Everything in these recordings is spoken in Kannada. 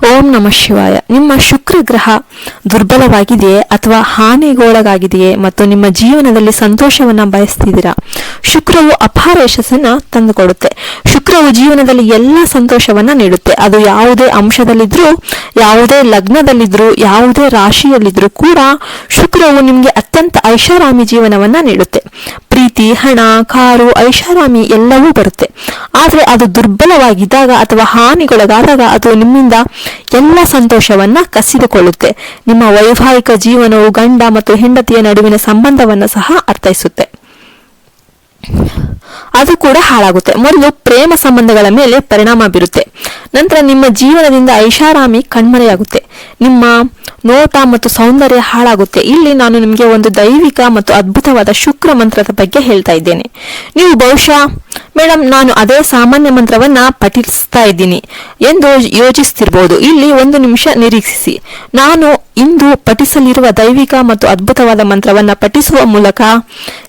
ಓಂ ನಮಃ ಶಿವಾಯ. ನಿಮ್ಮ ಶುಕ್ರ ಗ್ರಹ ದುರ್ಬಲವಾಗಿದೆಯೇ ಅಥವಾ ಹಾನಿಗೊಳಗಾಗಿದೆಯೇ ಮತ್ತು ನಿಮ್ಮ ಜೀವನದಲ್ಲಿ ಸಂತೋಷವನ್ನ ಬಯಸ್ತಿದ್ದೀರಾ? ಶುಕ್ರವು ಅಪಾರ ಯಶಸ್ಸನ್ನ ತಂದುಕೊಡುತ್ತೆ. ಶುಕ್ರವು ಜೀವನದಲ್ಲಿ ಎಲ್ಲ ಸಂತೋಷವನ್ನ ನೀಡುತ್ತೆ. ಅದು ಯಾವುದೇ ಅಂಶದಲ್ಲಿದ್ರೂ, ಯಾವುದೇ ಲಗ್ನದಲ್ಲಿದ್ರೂ, ಯಾವುದೇ ರಾಶಿಯಲ್ಲಿದ್ರೂ ಕೂಡ ಶುಕ್ರವು ನಿಮ್ಗೆ ಅತ್ಯಂತ ಐಷಾರಾಮಿ ಜೀವನವನ್ನ ನೀಡುತ್ತೆ. ಪ್ರೀತಿ, ಹಣ, ಕಾರು, ಐಷಾರಾಮಿ ಎಲ್ಲವೂ ಬರುತ್ತೆ. ಆದ್ರೆ ಅದು ದುರ್ಬಲವಾಗಿದ್ದಾಗ ಅಥವಾ ಹಾನಿಗೊಳಗಾದಾಗ ಅದು ನಿಮ್ಮಿಂದ ಎಲ್ಲ ಸಂತೋಷವನ್ನ ಕಸಿದುಕೊಳ್ಳುತ್ತೆ. ನಿಮ್ಮ ವೈವಾಹಿಕ ಜೀವನವು ಗಂಡ ಮತ್ತು ಹೆಂಡತಿಯ ನಡುವಿನ ಸಂಬಂಧವನ್ನ ಸಹ ಅರ್ಥೈಸುತ್ತೆ. ಅದು ಕೂಡ ಹಾಳಾಗುತ್ತೆ. ಮೊದಲು ಪ್ರೇಮ ಸಂಬಂಧಗಳ ಮೇಲೆ ಪರಿಣಾಮ ಬೀರುತ್ತೆ. ನಂತರ ನಿಮ್ಮ ಜೀವನದಿಂದ ಐಷಾರಾಮಿ ಕಣ್ಮರೆಯಾಗುತ್ತೆ. ನಿಮ್ಮ ನೋಟ ಮತ್ತು ಸೌಂದರ್ಯ ಹಾಳಾಗುತ್ತೆ. ಇಲ್ಲಿ ನಾನು ನಿಮಗೆ ಒಂದು ದೈವಿಕ ಮತ್ತು ಅದ್ಭುತವಾದ ಶುಕ್ರ ಮಂತ್ರದ ಬಗ್ಗೆ ಹೇಳ್ತಾ ಇದ್ದೇನೆ. ನೀವು ಬಹುಶಃ ಮೇಡಮ್, ನಾನು ಅದೇ ಸಾಮಾನ್ಯ ಮಂತ್ರವನ್ನ ಪಠಿಸ್ತಾ ಇದ್ದೀನಿ ಎಂದು ಯೋಚಿಸ್ತಿರ್ಬೋದು. ಇಲ್ಲಿ ಒಂದು ನಿಮಿಷ ನಿರೀಕ್ಷಿಸಿ. ನಾನು ಇಂದು ಪಠಿಸಲಿರುವ ದೈವಿಕ ಮತ್ತು ಅದ್ಭುತವಾದ ಮಂತ್ರವನ್ನ ಪಠಿಸುವ ಮೂಲಕ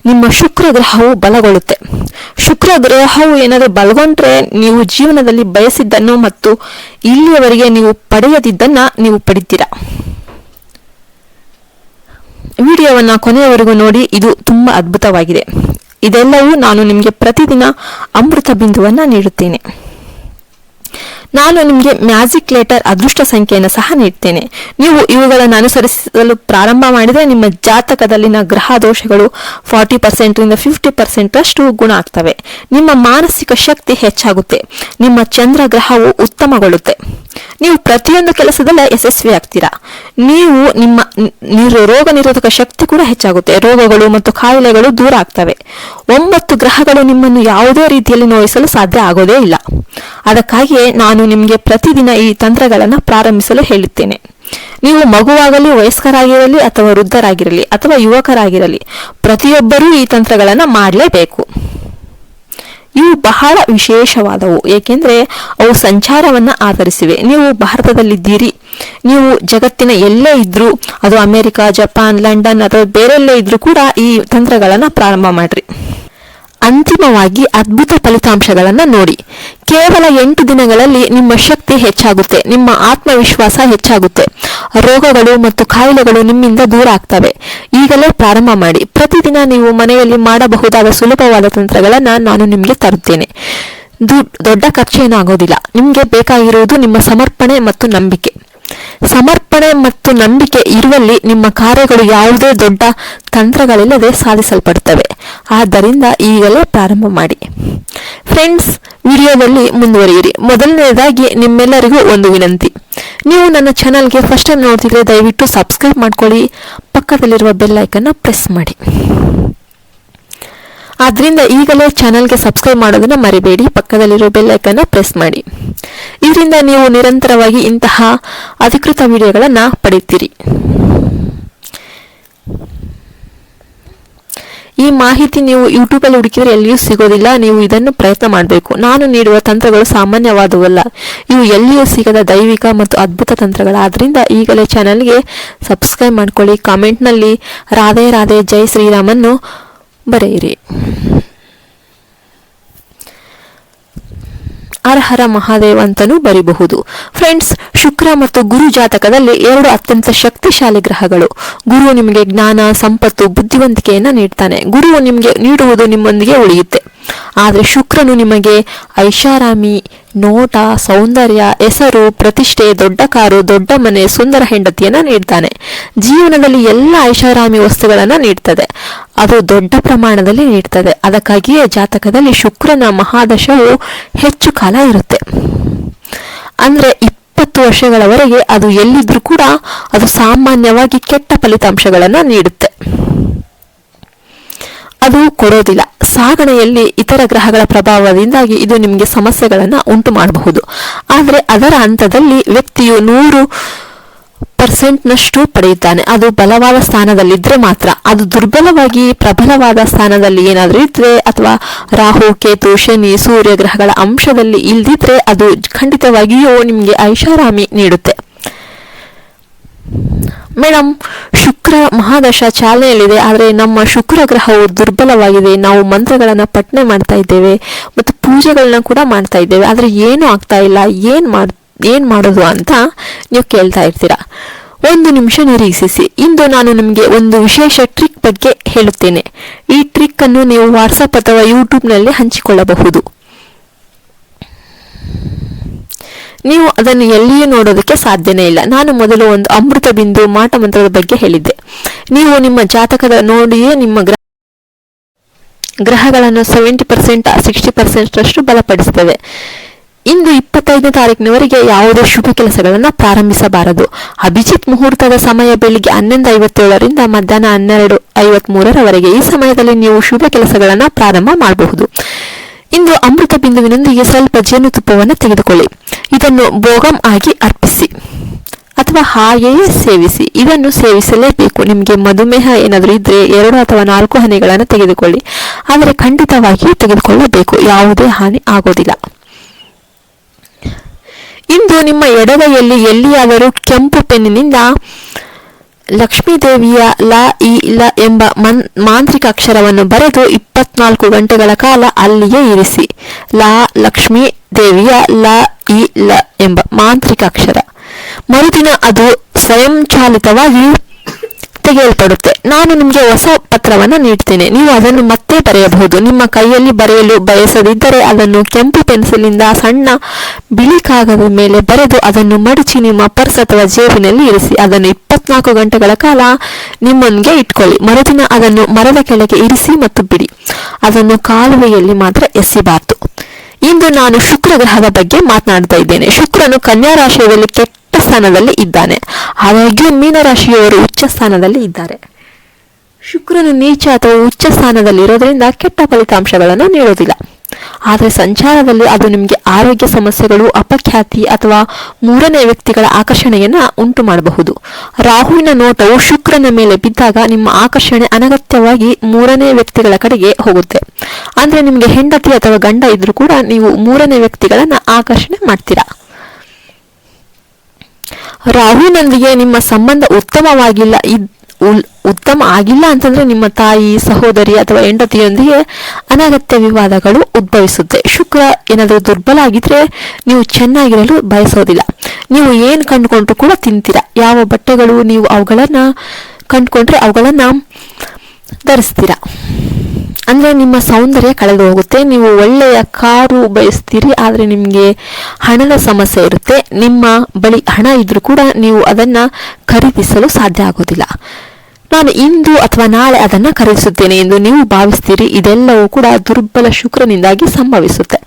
ನಿಮ್ಮ ಶುಕ್ರ ಗ್ರಹವು ಬಲಗೊಳ್ಳುತ್ತೆ. ಶುಕ್ರ ಗ್ರಹವು ಏನಾದರೂ ಬಲಗೊಂಡ್ರೆ ನೀವು ಜೀವನದಲ್ಲಿ ಬಯಸಿದ್ದನ್ನು ಮತ್ತು ಇಲ್ಲಿಯವರೆಗೆ ನೀವು ಪಡೆಯದಿದ್ದನ್ನ ನೀವು ಪಡಿತೀರಾ. ವಿಡಿಯೋವನ್ನ ಕೊನೆಯವರೆಗೂ ನೋಡಿ. ಇದು ತುಂಬಾ ಅದ್ಭುತವಾಗಿದೆ. ಇದೆಲ್ಲವೂ ನಾನು ನಿಮಗೆ ಪ್ರತಿದಿನ ಅಮೃತ ಬಿಂದುವನ್ನ ನೀಡುತ್ತೇನೆ. ನಾನು ನಿಮಗೆ ಮ್ಯಾಜಿಕ್ ಲೆಟರ್ ಅದೃಷ್ಟ ಸಂಖ್ಯೆಯನ್ನು ಸಹ ನೀಡ್ತೇನೆ. ನೀವು ಇವುಗಳನ್ನು ಅನುಸರಿಸಲು ಪ್ರಾರಂಭ ಮಾಡಿದರೆ ನಿಮ್ಮ ಜಾತಕದಲ್ಲಿನ ಗ್ರಹ ದೋಷಗಳು 40% ರಿಂದ 50% ಅಷ್ಟು ಗುಣ ಆಗ್ತವೆ. ನಿಮ್ಮ ಮಾನಸಿಕ ಶಕ್ತಿ ಹೆಚ್ಚಾಗುತ್ತೆ. ನಿಮ್ಮ ಚಂದ್ರ ಗ್ರಹವು ಉತ್ತಮಗೊಳ್ಳುತ್ತೆ. ನೀವು ಪ್ರತಿಯೊಂದು ಕೆಲಸದಲ್ಲ ಯಶಸ್ವಿ ಆಗ್ತೀರಾ. ನಿಮ್ಮ ರೋಗ ನಿರೋಧಕ ಶಕ್ತಿ ಕೂಡ ಹೆಚ್ಚಾಗುತ್ತೆ. ರೋಗಗಳು ಮತ್ತು ಕಾಯಿಲೆಗಳು ದೂರ ಆಗ್ತವೆ. 9 ಗ್ರಹಗಳು ನಿಮ್ಮನ್ನು ಯಾವುದೇ ರೀತಿಯಲ್ಲಿ ನೋಯಿಸಲು ಸಾಧ್ಯ ಆಗೋದೇ ಇಲ್ಲ. ಅದಕ್ಕಾಗಿಯೇ ನಾನು ನಿಮಗೆ ಪ್ರತಿದಿನ ಈ ತಂತ್ರಗಳನ್ನು ಪ್ರಾರಂಭಿಸಲು ಹೇಳುತ್ತೇನೆ. ನೀವು ಮಗುವಾಗಲಿ, ವಯಸ್ಕರಾಗಿರಲಿ, ಅಥವಾ ವೃದ್ಧರಾಗಿರಲಿ, ಅಥವಾ ಯುವಕರಾಗಿರಲಿ, ಪ್ರತಿಯೊಬ್ಬರೂ ಈ ತಂತ್ರಗಳನ್ನು ಮಾಡಲೇಬೇಕು. ಇವು ಬಹಳ ವಿಶೇಷವಾದವು, ಏಕೆಂದರೆ ಅವು ಸಂಚಾರವನ್ನ ಆಧರಿಸಿವೆ. ನೀವು ಭಾರತದಲ್ಲಿದ್ದೀರಿ, ನೀವು ಜಗತ್ತಿನ ಎಲ್ಲೇ ಇದ್ರೂ, ಅದು ಅಮೆರಿಕ, ಜಪಾನ್, ಲಂಡನ್ ಅಥವಾ ಬೇರೆಲ್ಲೇ ಇದ್ರೂ ಕೂಡ ಈ ತಂತ್ರಗಳನ್ನ ಪ್ರಾರಂಭ ಮಾಡ್ರಿ. ಅಂತಿಮವಾಗಿ ಅದ್ಭುತ ಫಲಿತಾಂಶಗಳನ್ನ ನೋಡಿ. ಕೇವಲ 8 ದಿನಗಳಲ್ಲಿ ನಿಮ್ಮ ಶಕ್ತಿ ಹೆಚ್ಚಾಗುತ್ತೆ. ನಿಮ್ಮ ಆತ್ಮವಿಶ್ವಾಸ ಹೆಚ್ಚಾಗುತ್ತೆ. ರೋಗಗಳು ಮತ್ತು ಕಾಯಿಲೆಗಳು ನಿಮ್ಮಿಂದ ದೂರ ಆಗ್ತವೆ. ಈಗಲೇ ಪ್ರಾರಂಭ ಮಾಡಿ. ಪ್ರತಿದಿನ ನೀವು ಮನೆಯಲ್ಲಿ ಮಾಡಬಹುದಾದ ಸುಲಭವಾದ ತಂತ್ರಗಳನ್ನ ನಾನು ನಿಮಗೆ ತರುತ್ತೇನೆ. ದೊಡ್ಡ ಖರ್ಚೇನೂ ಆಗೋದಿಲ್ಲ. ನಿಮ್ಗೆ ಬೇಕಾಗಿರುವುದು ನಿಮ್ಮ ಸಮರ್ಪಣೆ ಮತ್ತು ನಂಬಿಕೆ. ಸಮರ್ಪಣೆ ಮತ್ತು ನಂಬಿಕೆ ಇರುವಲ್ಲಿ ನಿಮ್ಮ ಕಾರ್ಯಗಳು ಯಾವುದೇ ದೊಡ್ಡ ತಂತ್ರಗಳಿಲ್ಲದೆ ಸಾಧಿಸಲ್ಪಡುತ್ತವೆ. ಆದ್ದರಿಂದ ಈಗಲೇ ಪ್ರಾರಂಭ ಮಾಡಿ. ಫ್ರೆಂಡ್ಸ್, ವಿಡಿಯೋದಲ್ಲಿ ಮುಂದುವರಿಯಿರಿ. ಮೊದಲನೇದಾಗಿ ನಿಮ್ಮೆಲ್ಲರಿಗೂ ಒಂದು ವಿನಂತಿ. ನೀವು ನನ್ನ ಚಾನಲ್ಗೆ ಫಸ್ಟ್ ಟೈಮ್ ನೋಡ್ತಿದ್ರೆ ದಯವಿಟ್ಟು ಸಬ್ಸ್ಕ್ರೈಬ್ ಮಾಡ್ಕೊಳ್ಳಿ. ಪಕ್ಕದಲ್ಲಿರುವ ಬೆಲ್ ಐಕನ್ನ ಪ್ರೆಸ್ ಮಾಡಿ. ಆದ್ರಿಂದ ಈಗಲೇ ಚಾನಲ್ಗೆ ಸಬ್ಸ್ಕ್ರೈಬ್ ಮಾಡೋದನ್ನ ಮರಿಬೇಡಿ. ಪಕ್ಕದಲ್ಲಿರೋ ಬೆಲ್ ಐಕನ್ನ ಪ್ರೆಸ್ ಮಾಡಿ. ಇದರಿಂದ ನೀವು ನಿರಂತರವಾಗಿ ಇಂತಹ ಅಧಿಕೃತ ವಿಡಿಯೋಗಳನ್ನ ಪಡೆಯುತ್ತೀರಿ. ಈ ಮಾಹಿತಿ ನೀವು ಯೂಟ್ಯೂಬಲ್ಲಿ ಹುಡುಕಿದ್ರೆ ಎಲ್ಲಿಯೂ ಸಿಗೋದಿಲ್ಲ. ನೀವು ಇದನ್ನು ಪ್ರಯತ್ನ ಮಾಡಬೇಕು. ನಾನು ನೀಡುವ ತಂತ್ರಗಳು ಸಾಮಾನ್ಯವಾದವಲ್ಲ. ಇವು ಎಲ್ಲಿಯೂ ಸಿಗದ ದೈವಿಕ ಮತ್ತು ಅದ್ಭುತ ತಂತ್ರಗಳು. ಆದ್ರಿಂದ ಈಗಲೇ ಚಾನಲ್ಗೆ ಸಬ್ಸ್ಕ್ರೈಬ್ ಮಾಡ್ಕೊಳ್ಳಿ. ಕಾಮೆಂಟ್ನಲ್ಲಿ ರಾಧೆ ರಾಧೆ ಜೈ ಶ್ರೀರಾಮನ್ನು ಬರೆಯಿರಿ. ಹರ ಹರ ಮಹಾದೇವ ಅಂತಲೂ ಬರೀಬಹುದು. ಫ್ರೆಂಡ್ಸ್, ಶುಕ್ರ ಮತ್ತು ಗುರು ಜಾತಕದಲ್ಲಿ 2 ಅತ್ಯಂತ ಶಕ್ತಿಶಾಲಿ ಗ್ರಹಗಳು. ಗುರು ನಿಮಗೆ ಜ್ಞಾನ, ಸಂಪತ್ತು, ಬುದ್ಧಿವಂತಿಕೆಯನ್ನ ನೀಡ್ತಾನೆ. ಗುರುವು ನಿಮಗೆ ನೀಡುವುದು ನಿಮ್ಮೊಂದಿಗೆ ಉಳಿಯುತ್ತೆ. ಆದರೆ ಶುಕ್ರನು ನಿಮಗೆ ಐಷಾರಾಮಿ, ನೋಟ, ಸೌಂದರ್ಯ, ಹೆಸರು, ಪ್ರತಿಷ್ಠೆ, ದೊಡ್ಡ ಕಾರು, ದೊಡ್ಡ ಮನೆ, ಸುಂದರ ಹೆಂಡತಿಯನ್ನ ನೀಡ್ತಾನೆ. ಜೀವನದಲ್ಲಿ ಎಲ್ಲ ಐಷಾರಾಮಿ ವಸ್ತುಗಳನ್ನ ನೀಡ್ತದೆ. ಅದು ದೊಡ್ಡ ಪ್ರಮಾಣದಲ್ಲಿ ನೀಡ್ತದೆ. ಅದಕ್ಕಾಗಿಯೇ ಜಾತಕದಲ್ಲಿ ಶುಕ್ರನ ಮಹಾದಶವು ಹೆಚ್ಚು ಕಾಲ ಇರುತ್ತೆ. ಅಂದ್ರೆ 20 ವರ್ಷಗಳವರೆಗೆ ಅದು ಎಲ್ಲಿದ್ರೂ ಕೂಡ ಅದು ಸಾಮಾನ್ಯವಾಗಿ ಕೆಟ್ಟ ಫಲಿತಾಂಶಗಳನ್ನ ನೀಡುತ್ತೆ. ಅದು ಕೊಡೋದಿಲ್ಲ. ಸಾಗಣೆಯಲ್ಲಿ ಇತರ ಗ್ರಹಗಳ ಪ್ರಭಾವದಿಂದಾಗಿ ಇದು ನಿಮಗೆ ಸಮಸ್ಯೆಗಳನ್ನ ಉಂಟು ಮಾಡಬಹುದು. ಆದರೆ ಅದರ ಹಂತದಲ್ಲಿ ವ್ಯಕ್ತಿಯು 100% ನಷ್ಟು ಪಡೆಯುತ್ತಾನೆ. ಅದು ಬಲವಾದ ಸ್ಥಾನದಲ್ಲಿದ್ರೆ ಮಾತ್ರ. ಅದು ದುರ್ಬಲವಾಗಿ ಪ್ರಬಲವಾದ ಸ್ಥಾನದಲ್ಲಿ ಏನಾದ್ರೂ ಇದ್ರೆ, ಅಥವಾ ರಾಹು, ಕೇತು, ಶನಿ, ಸೂರ್ಯ ಗ್ರಹಗಳ ಅಂಶದಲ್ಲಿ ಇಲ್ದಿದ್ರೆ ಅದು ಖಂಡಿತವಾಗಿಯೂ ನಿಮಗೆ ಐಷಾರಾಮಿ ನೀಡುತ್ತೆ. ಮೇಡಮ್, ಶುಕ್ರ ಮಹಾದಶ ಚಾಲನೆಯಲ್ಲಿದೆ, ಆದರೆ ನಮ್ಮ ಶುಕ್ರ ಗ್ರಹವು ದುರ್ಬಲವಾಗಿದೆ. ನಾವು ಮಂತ್ರಗಳನ್ನ ಪಠನೆ ಮಾಡ್ತಾ ಇದ್ದೇವೆ ಮತ್ತು ಪೂಜೆಗಳನ್ನ ಕೂಡ ಮಾಡ್ತಾ ಇದ್ದೇವೆ, ಆದರೆ ಏನೂ ಆಗ್ತಾ ಇಲ್ಲ. ಏನು ಮಾಡೋದು ಅಂತ ನೀವು ಕೇಳ್ತಾ ಇರ್ತೀರಾ. ಒಂದು ನಿಮಿಷ ನಿರೀಕ್ಷಿಸಿ. ಇಂದು ನಾನು ನಿಮಗೆ ಒಂದು ವಿಶೇಷ ಟ್ರಿಕ್ ಬಗ್ಗೆ ಹೇಳುತ್ತೇನೆ. ಈ ಟ್ರಿಕ್ ಅನ್ನು ನೀವು ವಾಟ್ಸಪ್ ಅಥವಾ ಯೂಟ್ಯೂಬ್ನಲ್ಲಿ ಹಂಚಿಕೊಳ್ಳಬಹುದು. ನೀವು ಅದನ್ನು ಎಲ್ಲಿಯೂ ನೋಡೋದಕ್ಕೆ ಸಾಧ್ಯನೇ ಇಲ್ಲ. ನಾನು ಮೊದಲು ಒಂದು ಅಮೃತ ಬಿಂದು ಮಾಟ ಮಂತ್ರದ ಬಗ್ಗೆ ಹೇಳಿದ್ದೆ. ನೀವು ನಿಮ್ಮ ಜಾತಕದ ನೋಡಿಯೇ ನಿಮ್ಮ ಗ್ರಹಗಳನ್ನು 70% 60% ಬಲಪಡಿಸುತ್ತವೆ. ಇಂದು 25ನೇ ತಾರೀಕಿನವರೆಗೆ ಯಾವುದೇ ಶುಭ ಕೆಲಸಗಳನ್ನು ಪ್ರಾರಂಭಿಸಬಾರದು. ಅಭಿಜಿತ್ ಮುಹೂರ್ತದ ಸಮಯ ಬೆಳಿಗ್ಗೆ 11:57ರಿಂದ ಮಧ್ಯಾಹ್ನ 12:53ರವರೆಗೆ. ಈ ಸಮಯದಲ್ಲಿ ನೀವು ಶುಭ ಕೆಲಸಗಳನ್ನು ಪ್ರಾರಂಭ ಮಾಡಬಹುದು. ಇಂದು ಅಮೃತ ಬಿಂದುವಿನೊಂದಿಗೆ ಸ್ವಲ್ಪ ಜೇನುತುಪ್ಪವನ್ನು ತೆಗೆದುಕೊಳ್ಳಿ. ಇದನ್ನು ಭೋಗಂ ಆಗಿ ಅರ್ಪಿಸಿ ಅಥವಾ ಹಾಗೆಯೇ ಸೇವಿಸಿ. ಇದನ್ನು ಸೇವಿಸಲೇಬೇಕು. ನಿಮಗೆ ಮಧುಮೇಹ ಏನಾದರೂ ಇದ್ರೆ 2 ಅಥವಾ 4 ಹನಿಗಳನ್ನು ತೆಗೆದುಕೊಳ್ಳಿ. ಆದರೆ ಖಂಡಿತವಾಗಿಯೂ ತೆಗೆದುಕೊಳ್ಳಬೇಕು, ಯಾವುದೇ ಹಾನಿ ಆಗೋದಿಲ್ಲ. ಇಂದು ನಿಮ್ಮ ಎಡಗೈಯಲ್ಲಿ ಎಲ್ಲಿಯಾದರೂ ಕೆಂಪು ಪೆನ್ನಿನಿಂದ ಲಕ್ಷ್ಮೀದೇವಿಯ ಲ ಇ ಲ ಎಂಬ ಮಾಂತ್ರಿಕ ಅಕ್ಷರವನ್ನು ಬರೆದು 24 ಗಂಟೆಗಳ ಕಾಲ ಅಲ್ಲಿಯೇ ಇರಿಸಿ. ಲಕ್ಷ್ಮೀ ದೇವಿಯ ಲ ಇ ಲ ಎಂಬ ಮಾಂತ್ರಿಕ ಅಕ್ಷರ. ಮರುದಿನ ಅದು ಸ್ವಯಂಚಾಲಿತವಾಗಿ ತೆಗೆಯಲ್ಪಡುತ್ತೆ. ನಾನು ನಿಮಗೆ ಹೊಸ ಪತ್ರವನ್ನು ನೀಡ್ತೇನೆ. ನೀವು ಅದನ್ನು ಮತ್ತೆ ಬರೆಯಬಹುದು. ನಿಮ್ಮ ಕೈಯಲ್ಲಿ ಬರೆಯಲು ಬಯಸದಿದ್ದರೆ ಅದನ್ನು ಕೆಂಪು ಪೆನ್ಸಿಲಿಂದ ಸಣ್ಣ ಬಿಳಿ ಕಾಗದ ಮೇಲೆ ಬರೆದು ಅದನ್ನು ಮಡಚಿ ನಿಮ್ಮ ಪರ್ಸ್ ಅಥವಾ ಜೇಬಿನಲ್ಲಿ ಇರಿಸಿ. ಅದನ್ನು 24 ಗಂಟೆಗಳ ಕಾಲ ನಿಮ್ಮೊಂದಿಗೆ ಇಟ್ಕೊಳ್ಳಿ. ಮರುದಿನ ಅದನ್ನು ಮರದ ಕೆಳಗೆ ಇರಿಸಿ ಮತ್ತು ಬಿಡಿ. ಅದನ್ನು ಕಾಲುವೆಯಲ್ಲಿ ಮಾತ್ರ ಎಸೆಯಬಾರದು. ಇಂದು ನಾನು ಶುಕ್ರ ಗ್ರಹದ ಬಗ್ಗೆ ಮಾತನಾಡ್ತಾ ಇದ್ದೇನೆ. ಶುಕ್ರನು ಕನ್ಯಾ ರಾಶಿಯಲ್ಲಿ ಕೆಟ್ಟ ಸ್ಥಾನದಲ್ಲಿ ಇದ್ದಾನೆ. ಆದಾಗ್ಯೂ ಮೀನರಾಶಿಯವರು ಉಚ್ಚ ಸ್ಥಾನದಲ್ಲಿ ಇದ್ದಾರೆ. ಶುಕ್ರನು ನೀಚ ಅಥವಾ ಉಚ್ಚ ಸ್ಥಾನದಲ್ಲಿ ಇರೋದ್ರಿಂದ ಕೆಟ್ಟ ಫಲಿತಾಂಶಗಳನ್ನು ನೀಡೋದಿಲ್ಲ. ಆದರೆ ಸಂಚಾರದಲ್ಲಿ ಅದು ನಿಮಗೆ ಆರೋಗ್ಯ ಸಮಸ್ಯೆಗಳು, ಅಪಖ್ಯಾತಿ ಅಥವಾ ಮೂರನೇ ವ್ಯಕ್ತಿಗಳ ಆಕರ್ಷಣೆಯನ್ನ ಉಂಟು ಮಾಡಬಹುದು. ರಾಹುವಿನ ನೋಟವು ಶುಕ್ರನ ಮೇಲೆ ಬಿದ್ದಾಗ ನಿಮ್ಮ ಆಕರ್ಷಣೆ ಅನಗತ್ಯವಾಗಿ ಮೂರನೇ ವ್ಯಕ್ತಿಗಳ ಕಡೆಗೆ ಹೋಗುತ್ತೆ. ಅಂದ್ರೆ ನಿಮಗೆ ಹೆಂಡತಿ ಅಥವಾ ಗಂಡ ಇದ್ರೂ ಕೂಡ ನೀವು ಮೂರನೇ ವ್ಯಕ್ತಿಗಳನ್ನ ಆಕರ್ಷಣೆ ಮಾಡ್ತೀರಾ. ರಾಹುವಿನೊಂದಿಗೆ ನಿಮ್ಮ ಸಂಬಂಧ ಉತ್ತಮ ಆಗಿಲ್ಲ ಅಂತಂದ್ರೆ ನಿಮ್ಮ ತಾಯಿ, ಸಹೋದರಿ ಅಥವಾ ಹೆಂಡತಿಯೊಂದಿಗೆ ಅನಗತ್ಯ ವಿವಾದಗಳು ಉದ್ಭವಿಸುತ್ತೆ. ಶುಕ್ರ ಏನಾದರೂ ದುರ್ಬಲ ಆಗಿದ್ರೆ ನೀವು ಚೆನ್ನಾಗಿರಲು ಬಯಸೋದಿಲ್ಲ. ನೀವು ಏನು ಕಂಡುಕೊಂಡ್ರು ಕೂಡ ತಿಂತೀರಾ. ಯಾವ ಬಟ್ಟೆಗಳು ನೀವು ಅವುಗಳನ್ನ ಕಂಡುಕೊಂಡ್ರೆ ಅವುಗಳನ್ನ ಧರಿಸ್ತೀರಾ. ಅಂದ್ರೆ ನಿಮ್ಮ ಸೌಂದರ್ಯ ಕಳೆದು ಹೋಗುತ್ತೆ. ನೀವು ಒಳ್ಳೆಯ ಕಾರು ಬಯಸ್ತೀರಿ, ಆದ್ರೆ ನಿಮಗೆ ಹಣದ ಸಮಸ್ಯೆ ಇರುತ್ತೆ. ನಿಮ್ಮ ಬಳಿ ಹಣ ಇದ್ರೂ ಕೂಡ ನೀವು ಅದನ್ನ ಖರೀದಿಸಲು ಸಾಧ್ಯ ಆಗೋದಿಲ್ಲ. ನಾನು ಇಂದು ಅಥವಾ ನಾಳೆ ಅದನ್ನ ಖರೀದಿಸುತ್ತೇನೆ ಎಂದು ನೀವು ಭಾವಿಸ್ತೀರಿ. ಇದೆಲ್ಲವೂ ಕೂಡ ದುರ್ಬಲ ಶುಕ್ರನಿಂದಾಗಿ ಸಂಭವಿಸುತ್ತೆ.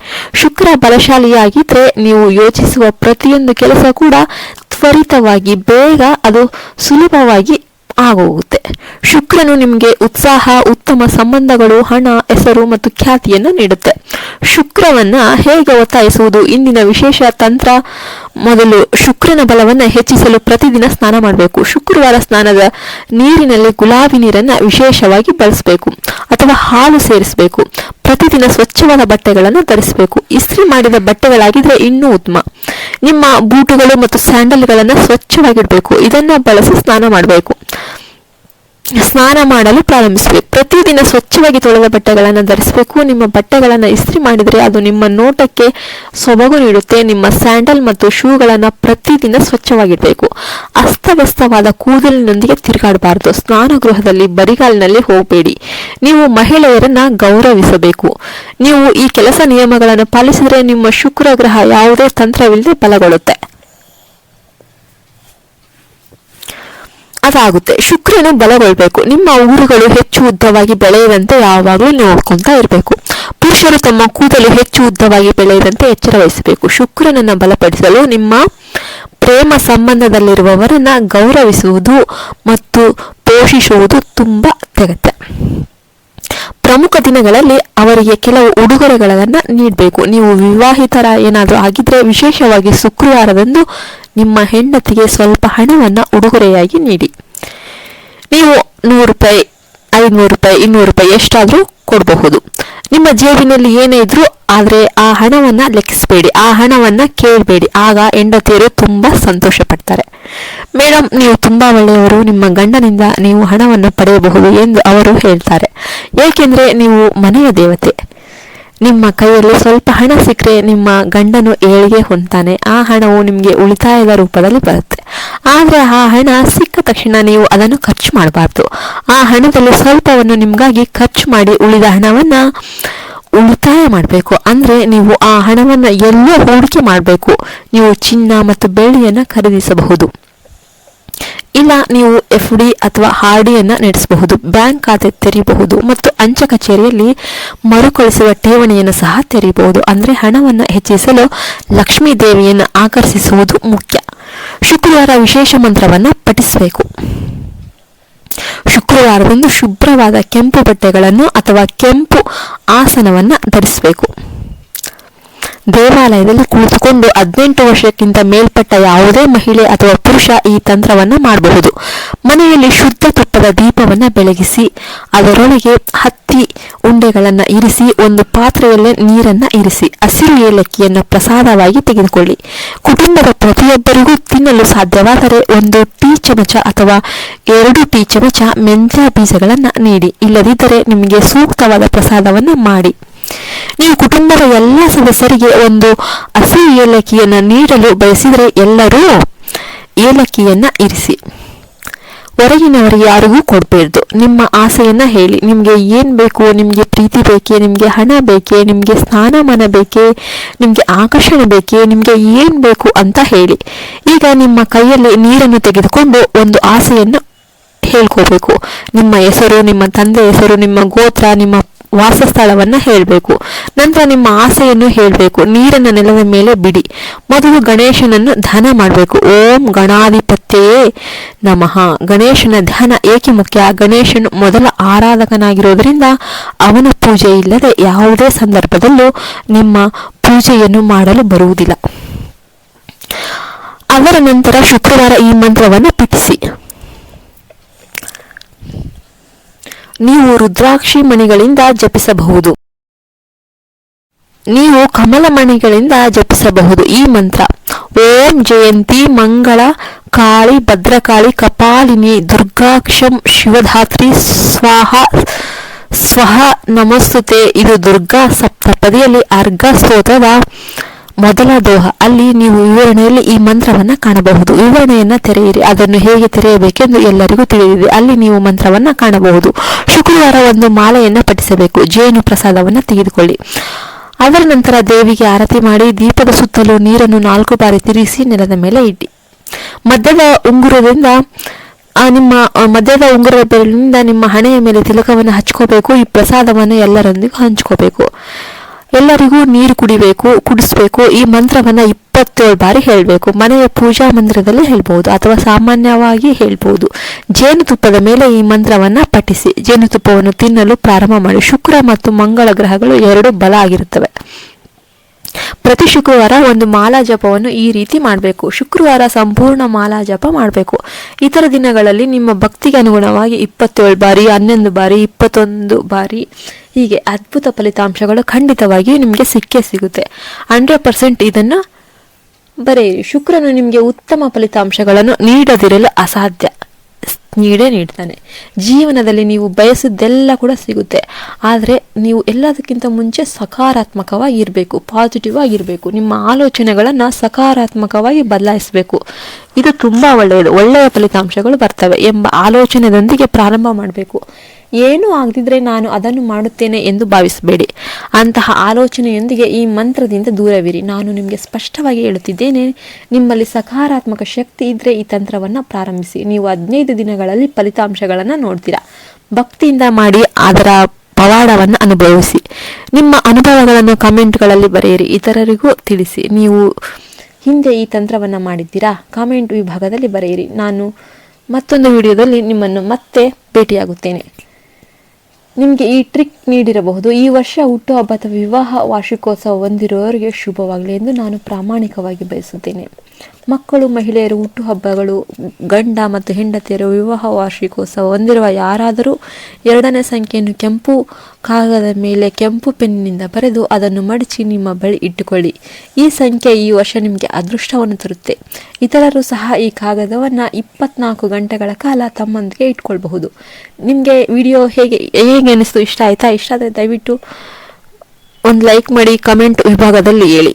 ಶುಕ್ರ ಬಲಶಾಲಿಯಾಗಿದ್ರೆ ನೀವು ಯೋಚಿಸುವ ಪ್ರತಿಯೊಂದು ಕೆಲಸ ಕೂಡ ತ್ವರಿತವಾಗಿ, ಬೇಗ, ಅದು ಸುಲಭವಾಗಿ ಆಗೋಗುತ್ತೆ. ಶುಕ್ರನು ನಿಮಗೆ ಉತ್ಸಾಹ, ಉತ್ತಮ ಸಂಬಂಧಗಳು, ಹಣ, ಹೆಸರು ಮತ್ತು ಖ್ಯಾತಿಯನ್ನು ನೀಡುತ್ತೆ. ಶುಕ್ರವನ್ನ ಹೇಗೆ ಒತ್ತಾಯಿಸುವುದು? ಇಂದಿನ ವಿಶೇಷ ತಂತ್ರ. ಮೊದಲು ಶುಕ್ರನ ಬಲವನ್ನು ಹೆಚ್ಚಿಸಲು ಪ್ರತಿದಿನ ಸ್ನಾನ ಮಾಡಬೇಕು. ಶುಕ್ರವಾರ ಸ್ನಾನದ ನೀರಿನಲ್ಲಿ ಗುಲಾಬಿ ನೀರನ್ನ ವಿಶೇಷವಾಗಿ ಬಳಸಬೇಕು ಅಥವಾ ಹಾಲು ಸೇರಿಸಬೇಕು. ಪ್ರತಿದಿನ ಸ್ವಚ್ಛವಾದ ಬಟ್ಟೆಗಳನ್ನು ಧರಿಸಬೇಕು. ಇಸ್ತ್ರಿ ಮಾಡಿದ ಬಟ್ಟೆಗಳಾಗಿದ್ರೆ ಇನ್ನೂ ಉತ್ತಮ. ನಿಮ್ಮ ಬೂಟುಗಳು ಮತ್ತು ಸ್ಯಾಂಡಲ್ಗಳನ್ನು ಸ್ವಚ್ಛವಾಗಿಡಬೇಕು. ಇದನ್ನ ಬಳಸಿ ಸ್ನಾನ ಮಾಡಬೇಕು. ಸ್ನಾನ ಮಾಡಲು ಪ್ರಾರಂಭಿಸಬೇಕು. ಪ್ರತಿದಿನ ಸ್ವಚ್ಛವಾಗಿ ತೊಳೆದ ಬಟ್ಟೆಗಳನ್ನು ಧರಿಸಬೇಕು. ನಿಮ್ಮ ಬಟ್ಟೆಗಳನ್ನು ಇಸ್ತ್ರಿ ಮಾಡಿದರೆ ಅದು ನಿಮ್ಮ ನೋಟಕ್ಕೆ ಸೊಬಗು ನೀಡುತ್ತೆ. ನಿಮ್ಮ ಸ್ಯಾಂಡಲ್ ಮತ್ತು ಶೂಗಳನ್ನು ಪ್ರತಿದಿನ ಸ್ವಚ್ಛವಾಗಿಡಬೇಕು. ಅಸ್ತವ್ಯಸ್ತವಾದ ಕೂದಲಿನೊಂದಿಗೆ ತಿರುಗಾಡಬಾರದು. ಸ್ನಾನಗೃಹದಲ್ಲಿ ಬರಿಗಾಲಿನಲ್ಲಿ ಹೋಗಬೇಡಿ. ನೀವು ಮಹಿಳೆಯರನ್ನ ಗೌರವಿಸಬೇಕು. ನೀವು ಈ ಕೆಲಸ ನಿಯಮಗಳನ್ನು ಪಾಲಿಸಿದರೆ ನಿಮ್ಮ ಶುಕ್ರ ಗ್ರಹ ಯಾವುದೇ ತಂತ್ರವಿಲ್ಲದೆ ಬಲಗೊಳ್ಳುತ್ತೆ. ಅದಾಗುತ್ತೆ. ಶುಕ್ರನು ಬಲಗೊಳ್ಳಬೇಕು. ನಿಮ್ಮ ಊರುಗಳು ಹೆಚ್ಚು ಉದ್ದವಾಗಿ ಬೆಳೆಯದಂತೆ ಯಾವಾಗಲೂ ನೋಡ್ಕೊಂತಾ ಇರಬೇಕು. ಪುರುಷರು ತಮ್ಮ ಕೂದಲು ಹೆಚ್ಚು ಉದ್ದವಾಗಿ ಬೆಳೆಯದಂತೆ ಎಚ್ಚರ ವಹಿಸಬೇಕು. ಶುಕ್ರನನ್ನ ಬಲಪಡಿಸಲು ನಿಮ್ಮ ಪ್ರೇಮ ಸಂಬಂಧದಲ್ಲಿರುವವರನ್ನ ಗೌರವಿಸುವುದು ಮತ್ತು ಪೋಷಿಸುವುದು ತುಂಬಾ ಅತ್ಯಗತ್ಯ. ಪ್ರಮುಖ ದಿನಗಳಲ್ಲಿ ಅವರಿಗೆ ಕೆಲವು ಉಡುಗೊರೆಗಳನ್ನ ನೀಡಬೇಕು. ನೀವು ವಿವಾಹಿತರ ಏನಾದರೂ ಆಗಿದ್ರೆ ವಿಶೇಷವಾಗಿ ಶುಕ್ರವಾರದಂದು ನಿಮ್ಮ ಹೆಂಡತಿಗೆ ಸ್ವಲ್ಪ ಹಣವನ್ನ ಉಡುಗೊರೆಯಾಗಿ ನೀಡಿ. ನೀವು 100 ರೂಪಾಯಿ, 500 ರೂಪಾಯಿ, 200 ರೂಪಾಯಿ ಎಷ್ಟಾದ್ರೂ ಕೊಡಬಹುದು. ನಿಮ್ಮ ಜೇಬಿನಲ್ಲಿ ಏನೇ ಇದ್ರೂ ಆದ್ರೆ ಆ ಹಣವನ್ನ ಲೆಕ್ಕಿಸಬೇಡಿ, ಆ ಹಣವನ್ನ ಕೇಳಬೇಡಿ. ಆಗ ಹೆಂಡತಿಯರು ತುಂಬಾ ಸಂತೋಷ ಪಡ್ತಾರೆ. ಮೇಡಮ್, ನೀವು ತುಂಬಾ ಒಳ್ಳೆಯವರು, ನಿಮ್ಮ ಗಂಡನಿಂದ ನೀವು ಹಣವನ್ನು ಪಡೆಯಬಹುದು ಎಂದು ಅವರು ಹೇಳ್ತಾರೆ. ಏಕೆಂದ್ರೆ ನೀವು ಮನೆಯ ದೇವತೆ. ನಿಮ್ಮ ಕೈಯಲ್ಲಿ ಸ್ವಲ್ಪ ಹಣ ಸಿಕ್ಕರೆ ನಿಮ್ಮ ಗಂಡನು ಏಳಿಗೆ ಹೊಂತಾನೆ. ಆ ಹಣವು ನಿಮಗೆ ಉಳಿತಾಯದ ರೂಪದಲ್ಲಿ ಬರುತ್ತೆ. ಆದರೆ ಆ ಹಣ ಸಿಕ್ಕ ತಕ್ಷಣ ನೀವು ಅದನ್ನು ಖರ್ಚು ಮಾಡಬಾರ್ದು. ಆ ಹಣದಲ್ಲಿ ಸ್ವಲ್ಪವನ್ನು ನಿಮಗಾಗಿ ಖರ್ಚು ಮಾಡಿ ಉಳಿದ ಹಣವನ್ನ ಉಳಿತಾಯ ಮಾಡಬೇಕು. ಅಂದ್ರೆ ನೀವು ಆ ಹಣವನ್ನ ಎಲ್ಲೋ ಹೂಡಿಕೆ ಮಾಡಬೇಕು. ನೀವು ಚಿನ್ನ ಮತ್ತು ಬೆಳ್ಳಿಯನ್ನ ಖರೀದಿಸಬಹುದು, ಇಲ್ಲ ನೀವು FD ಅಥವಾ RD ನಡೆಸಬಹುದು, ಬ್ಯಾಂಕ್ ಖಾತೆ ತೆರೆಯಬಹುದು ಮತ್ತು ಅಂಚೆ ಕಚೇರಿಯಲ್ಲಿ ಮರುಕಳಿಸುವ ಠೇವಣಿಯನ್ನು ಸಹ ತೆರೆಯಬಹುದು. ಅಂದ್ರೆ ಹಣವನ್ನು ಹೆಚ್ಚಿಸಲು ಲಕ್ಷ್ಮೀ ದೇವಿಯನ್ನು ಆಕರ್ಷಿಸುವುದು ಮುಖ್ಯ. ಶುಕ್ರವಾರ ವಿಶೇಷ ಮಂತ್ರವನ್ನ ಪಠಿಸಬೇಕು. ಶುಕ್ರವಾರದಂದು ಶುಭ್ರವಾದ ಕೆಂಪು ಬಟ್ಟೆಗಳನ್ನು ಅಥವಾ ಕೆಂಪು ಆಸನವನ್ನ ಧರಿಸಬೇಕು. ದೇವಾಲಯದಲ್ಲಿ ಕುಳಿತುಕೊಂಡು 18 ವರ್ಷಕ್ಕಿಂತ ಮೇಲ್ಪಟ್ಟ ಯಾವುದೇ ಮಹಿಳೆ ಅಥವಾ ಪುರುಷ ಈ ತಂತ್ರವನ್ನ ಮಾಡಬಹುದು. ಮನೆಯಲ್ಲಿ ಶುದ್ಧ ತುಪ್ಪದ ದೀಪವನ್ನ ಬೆಳಗಿಸಿ ಅದರೊಳಗೆ ಹತ್ತಿ ಉಂಡೆಗಳನ್ನ ಇರಿಸಿ ಒಂದು ಪಾತ್ರೆಯಲ್ಲಿ ನೀರನ್ನ ಇರಿಸಿ ಹಸಿರು ಏಲಕ್ಕಿಯನ್ನು ಪ್ರಸಾದವಾಗಿ ತೆಗೆದುಕೊಳ್ಳಿ. ಕುಟುಂಬದ ಪ್ರತಿಯೊಬ್ಬರಿಗೂ ತಿನ್ನಲು ಸಾಧ್ಯವಾದರೆ 1 ಟೀ ಚಮಚ ಅಥವಾ 2 ಟೀ ಚಮಚ ಮೆಂತ್ಯ ಬೀಜಗಳನ್ನ ನೀಡಿ. ಇಲ್ಲದಿದ್ದರೆ ನಿಮಗೆ ಸೂಕ್ತವಾದ ಪ್ರಸಾದವನ್ನ ಮಾಡಿ. ನೀವು ಕುಟುಂಬದ ಎಲ್ಲ ಸದಸ್ಯರಿಗೆ 1 ಹಸಿರು ಏಲಕ್ಕಿಯನ್ನ ನೀಡಲು ಬಯಸಿದರೆ ಎಲ್ಲರೂ ಏಲಕ್ಕಿಯನ್ನ ಇರಿಸಿ. ಹೊರಗಿನವರಿಗೆ ಯಾರಿಗೂ ಕೊಡಬೇಡ್ದು. ನಿಮ್ಮ ಆಸೆಯನ್ನ ಹೇಳಿ. ನಿಮ್ಗೆ ಏನ್ ಬೇಕು? ನಿಮ್ಗೆ ಪ್ರೀತಿ ಬೇಕೇ? ನಿಮ್ಗೆ ಹಣ ಬೇಕೇ? ನಿಮ್ಗೆ ಸ್ಥಾನಮಾನ ಬೇಕೇ? ನಿಮ್ಗೆ ಆಕರ್ಷಣೆ ಬೇಕೇ? ನಿಮ್ಗೆ ಏನ್ ಬೇಕು ಅಂತ ಹೇಳಿ. ಈಗ ನಿಮ್ಮ ಕೈಯಲ್ಲಿ ನೀರನ್ನು ತೆಗೆದುಕೊಂಡು ಒಂದು ಆಸೆಯನ್ನು ಹೇಳ್ಕೋಬೇಕು. ನಿಮ್ಮ ಹೆಸರು, ನಿಮ್ಮ ತಂದೆ ಹೆಸರು, ನಿಮ್ಮ ಗೋತ್ರ, ನಿಮ್ಮ ವಾಸಸ್ಥಳವನ್ನ ಹೇಳಬೇಕು. ನಂತರ ನಿಮ್ಮ ಆಸೆಯನ್ನು ಹೇಳಬೇಕು. ನೀರನ್ನು ನೆಲದ ಮೇಲೆ ಬಿಡಿ. ಮೊದಲು ಗಣೇಶನನ್ನು ಧ್ಯಾನ ಮಾಡಬೇಕು. ಓಂ ಗಣಾಧಿಪತ್ಯೇ ನಮಃ. ಗಣೇಶನ ಧ್ಯಾನ ಏಕೆ ಮುಖ್ಯ? ಗಣೇಶನು ಮೊದಲ ಆರಾಧಕನಾಗಿರೋದ್ರಿಂದ ಅವನ ಪೂಜೆ ಇಲ್ಲದೆ ಯಾವುದೇ ಸಂದರ್ಭದಲ್ಲೂ ನಿಮ್ಮ ಪೂಜೆಯನ್ನು ಮಾಡಲು ಬರುವುದಿಲ್ಲ. ಅದರ ನಂತರ ಶುಕ್ರವಾರ ಈ ಮಂತ್ರವನ್ನು ಪಠಿಸಿ. ನೀವು ರುದ್ರಾಕ್ಷಿ ಮಣಿಗಳಿಂದ ಜಪಿಸಬಹುದು. ನೀವು ಕಮಲ ಮಣಿಗಳಿಂದ ಜಪಿಸಬಹುದು. ಈ ಮಂತ್ರ ಓಂ ಜಯಂತಿ ಮಂಗಳ ಕಾಳಿ ಭದ್ರಕಾಳಿ ಕಪಾಲಿನಿ ದುರ್ಗಾಕ್ಷಂ ಶಿವಧಾತ್ರಿ ಸ್ವಾಹ ಸ್ವಹ ನಮಸ್ತುತೆ. ಇದು ದುರ್ಗಾ ಸಪ್ತಪದಿಯಲ್ಲಿ ಅರ್ಘ ಸ್ತೋತ್ರದ ಮೊದಲ ದೋಹ. ಅಲ್ಲಿ ನೀವು ವಿವರಣೆಯಲ್ಲಿ ಈ ಮಂತ್ರವನ್ನ ಕಾಣಬಹುದು. ವಿವರಣೆಯನ್ನ ತೆರೆಯಿರಿ. ಅದನ್ನು ಹೇಗೆ ತೆರೆಯಬೇಕೆಂದು ಎಲ್ಲರಿಗೂ ತಿಳಿದಿದೆ. ಅಲ್ಲಿ ನೀವು ಮಂತ್ರವನ್ನ ಕಾಣಬಹುದು. ಶುಕ್ರವಾರ 1 ಮಾಲೆಯನ್ನ ಪಠಿಸಬೇಕು. ಜೇನು ಪ್ರಸಾದವನ್ನ ತೆಗೆದುಕೊಳ್ಳಿ. ಅದರ ನಂತರ ದೇವಿಗೆ ಆರತಿ ಮಾಡಿ ದೀಪದ ಸುತ್ತಲೂ ನೀರನ್ನು 4 ಬಾರಿ ತಿರುಗಿಸಿ ನೆಲದ ಮೇಲೆ ಇಡಿ. ಮಧ್ಯದ ಉಂಗುರದ ಬೆರಳಿನಿಂದ ನಿಮ್ಮ ಹಣೆಯ ಮೇಲೆ ತಿಲಕವನ್ನು ಹಚ್ಕೋಬೇಕು. ಈ ಪ್ರಸಾದವನ್ನು ಎಲ್ಲರೊಂದಿಗೂ ಹಂಚ್ಕೋಬೇಕು. ಎಲ್ಲರಿಗೂ ನೀರು ಕುಡಿಸ್ಬೇಕು. ಈ ಮಂತ್ರವನ್ನ 27 ಬಾರಿ ಹೇಳಬೇಕು. ಮನೆಯ ಪೂಜಾ ಮಂದಿರದಲ್ಲಿ ಹೇಳ್ಬಹುದು ಅಥವಾ ಸಾಮಾನ್ಯವಾಗಿ ಹೇಳ್ಬಹುದು. ಜೇನುತುಪ್ಪದ ಮೇಲೆ ಈ ಮಂತ್ರವನ್ನ ಪಠಿಸಿ ಜೇನುತುಪ್ಪವನ್ನು ತಿನ್ನಲು ಪ್ರಾರಂಭ ಮಾಡಿ. ಶುಕ್ರ ಮತ್ತು ಮಂಗಳ ಗ್ರಹಗಳು 2 ಬಲ ಆಗಿರುತ್ತವೆ. ಪ್ರತಿ ಶುಕ್ರವಾರ 1 ಮಾಲಾ ಜಪವನ್ನು ಈ ರೀತಿ ಮಾಡಬೇಕು. ಶುಕ್ರವಾರ ಸಂಪೂರ್ಣ ಮಾಲಾ ಜಪ ಮಾಡಬೇಕು. ಇತರ ದಿನಗಳಲ್ಲಿ ನಿಮ್ಮ ಭಕ್ತಿಗೆ ಅನುಗುಣವಾಗಿ 27 ಬಾರಿ, 11 ಬಾರಿ, 21 ಬಾರಿ, ಹೀಗೆ ಅದ್ಭುತ ಫಲಿತಾಂಶಗಳು ಖಂಡಿತವಾಗಿಯೂ ನಿಮಗೆ ಸಿಗುತ್ತೆ. 100% ಇದನ್ನು ಬರೆಯಿರಿ. ಶುಕ್ರನು ನಿಮಗೆ ಉತ್ತಮ ಫಲಿತಾಂಶಗಳನ್ನು ನೀಡದಿರಲು ಅಸಾಧ್ಯ. ನೀಡ್ತಾನೆ. ಜೀವನದಲ್ಲಿ ನೀವು ಬಯಸಿದ್ದೆಲ್ಲ ಕೂಡ ಸಿಗುತ್ತೆ. ಆದರೆ ನೀವು ಎಲ್ಲದಕ್ಕಿಂತ ಮುಂಚೆ ಸಕಾರಾತ್ಮಕವಾಗಿ ಇರಬೇಕು, ಪಾಸಿಟಿವ್ ಆಗಿರಬೇಕು. ನಿಮ್ಮ ಆಲೋಚನೆಗಳನ್ನು ಸಕಾರಾತ್ಮಕವಾಗಿ ಬದಲಾಯಿಸಬೇಕು. ಇದು ತುಂಬಾ ಒಳ್ಳೆಯ ಫಲಿತಾಂಶಗಳು ಬರ್ತವೆ ಎಂಬ ಆಲೋಚನೆಯೊಂದಿಗೆ ಪ್ರಾರಂಭ ಮಾಡಬೇಕು. ಏನೂ ಆಗದಿದ್ರೆ ನಾನು ಅದನ್ನು ಮಾಡುತ್ತೇನೆ ಎಂದು ಭಾವಿಸಬೇಡಿ. ಅಂತಹ ಆಲೋಚನೆಯೊಂದಿಗೆ ಈ ಮಂತ್ರದಿಂದ ದೂರವಿರಿ. ನಾನು ನಿಮಗೆ ಸ್ಪಷ್ಟವಾಗಿ ಹೇಳುತ್ತಿದ್ದೇನೆ, ನಿಮ್ಮಲ್ಲಿ ಸಕಾರಾತ್ಮಕ ಶಕ್ತಿ ಇದ್ರೆ ಈ ತಂತ್ರವನ್ನು ಪ್ರಾರಂಭಿಸಿ. ನೀವು 15 ದಿನಗಳಲ್ಲಿ ಫಲಿತಾಂಶಗಳನ್ನು ನೋಡ್ತೀರಾ. ಭಕ್ತಿಯಿಂದ ಮಾಡಿ, ಅದರ ಪವಾಡವನ್ನು ಅನುಭವಿಸಿ. ನಿಮ್ಮ ಅನುಭವಗಳನ್ನು ಕಮೆಂಟ್ಗಳಲ್ಲಿ ಬರೆಯಿರಿ, ಇತರರಿಗೂ ತಿಳಿಸಿ. ನೀವು ಹಿಂದೆ ಈ ತಂತ್ರವನ್ನು ಮಾಡಿದ್ದೀರಾ? ಕಾಮೆಂಟ್ ವಿಭಾಗದಲ್ಲಿ ಬರೆಯಿರಿ. ನಾನು ಮತ್ತೊಂದು ವಿಡಿಯೋದಲ್ಲಿ ನಿಮ್ಮನ್ನು ಮತ್ತೆ ಭೇಟಿಯಾಗುತ್ತೇನೆ. ನಿಮಗೆ ಈ ಟ್ರಿಕ್ ನೀಡಿರಬಹುದು. ಈ ವರ್ಷ ಹುಟ್ಟುಹಬ್ಬ ಅಥವಾ ವಿವಾಹ ವಾರ್ಷಿಕೋತ್ಸವ ಹೊಂದಿರುವವರಿಗೆ ಶುಭವಾಗಲಿ ಎಂದು ನಾನು ಪ್ರಾಮಾಣಿಕವಾಗಿ ಬಯಸುತ್ತೇನೆ. ಮಕ್ಕಳು, ಮಹಿಳೆಯರು ಹುಟ್ಟುಹಬ್ಬಗಳು, ಗಂಡ ಮತ್ತು ಹೆಂಡತಿಯರು ವಿವಾಹ ವಾರ್ಷಿಕೋತ್ಸವ ಹೊಂದಿರುವ ಯಾರಾದರೂ 2ನೇ ಸಂಖ್ಯೆಯನ್ನು ಕೆಂಪು ಕಾಗದ ಮೇಲೆ ಕೆಂಪು ಪೆನ್ನಿನಿಂದ ಬರೆದು ಅದನ್ನು ಮಡಚಿ ನಿಮ್ಮ ಬಳಿ ಇಟ್ಟುಕೊಳ್ಳಿ. ಈ ಸಂಖ್ಯೆ ಈ ವರ್ಷ ನಿಮಗೆ ಅದೃಷ್ಟವನ್ನು ತರುತ್ತೆ. ಇತರರು ಸಹ ಈ ಕಾಗದವನ್ನು 24 ಗಂಟೆಗಳ ಕಾಲ ತಮ್ಮೊಂದಿಗೆ ಇಟ್ಕೊಳ್ಬಹುದು. ನಿಮಗೆ ವಿಡಿಯೋ ಹೇಗೆ ಅನಿಸ್ತು? ಇಷ್ಟ ಆಯ್ತಾ? ಇಷ್ಟ ಆದರೆ ದಯವಿಟ್ಟು ಒಂದು ಲೈಕ್ ಮಾಡಿ, ಕಮೆಂಟ್ ವಿಭಾಗದಲ್ಲಿ ಹೇಳಿ.